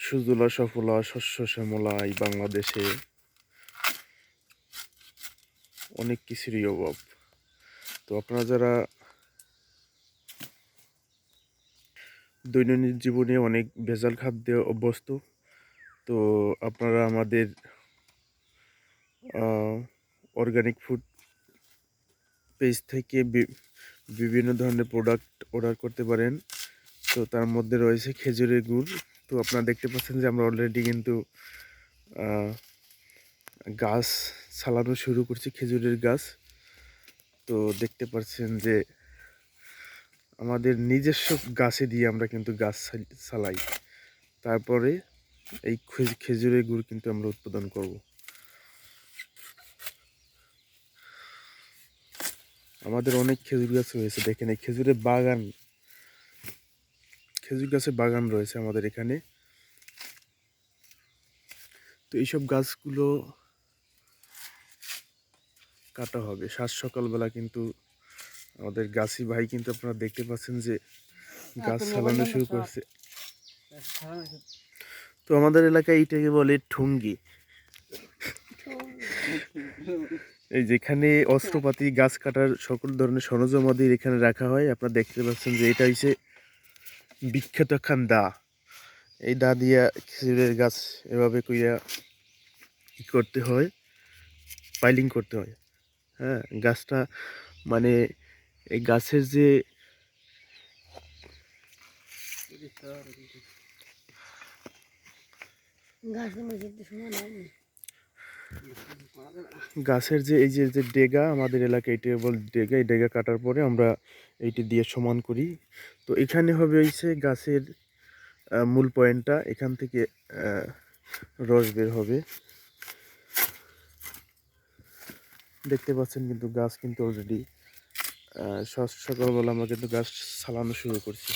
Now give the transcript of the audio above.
সুজলা সফলা শস্য শ্যামলা এই বাংলাদেশে অনেক কিছুরই অভাব। তো আপনারা যারা দৈনন্দিন জীবনে অনেক ভেজাল খাদ্যে অভ্যস্ত, তো আপনারা আমাদের অর্গানিক ফুড পেজ থেকে বিভিন্ন ধরনের প্রোডাক্ট অর্ডার করতে পারেন। তো তার মধ্যে রয়েছে খেজুরের গুড়। তো আপনারা দেখতে পাচ্ছেন যে আমরা অলরেডি কিন্তু গাছ ছালানো শুরু করছি, খেজুরের গাছ। তো দেখতে পাচ্ছেন যে আমাদের নিজস্ব গাছে দিয়ে আমরা কিন্তু গাছ ছালাই, তারপরে এই খেজুরের গুড় কিন্তু আমরা উৎপাদন করব। আমাদের অনেক খেজুর গাছ রয়েছে, দেখেন এই খেজুরের বাগান, খেজুর গাছের বাগান রয়েছে আমাদের এখানে। তো এইসব গাছগুলো কাটা হবে সাত সকালবেলা, কিন্তু আমাদের গাছি ভাই কিন্তু আপনারা দেখতে পাচ্ছেন যে গাছ ছালানো শুরু করছে। তো আমাদের এলাকায় এইটাকে বলে ঠুঙ্গি। এই যেখানে অস্ত্রপাতি, গাছ কাটার সকল ধরনের সরঞ্জাম আমাদের এখানে রাখা হয়। আপনারা দেখতে পাচ্ছেন যে এটা হচ্ছে বিখ্যাত খান দা। এই দা দিয়া খেজুরের গাছ এভাবে কইয়া কি করতে হয়, পাইলিং করতে হয়। হ্যাঁ, গাছটা মানে এই গাছের যে গাছের যে এই যে যে ডেগা, আমাদের এলাকায় এটি বল ডেগা, এই ডেগা কাটার পরে আমরা এইটি দিয়ে সমান করি। তো এখানে হবে হচ্ছে গাছের মূল পয়েন্টটা, এখান থেকে রস বের হবে। দেখতে পাচ্ছেন কিন্তু গাছ কিন্তু অলরেডি সকালবেলা আমরা কিন্তু গাছ ছালানো শুরু করছি।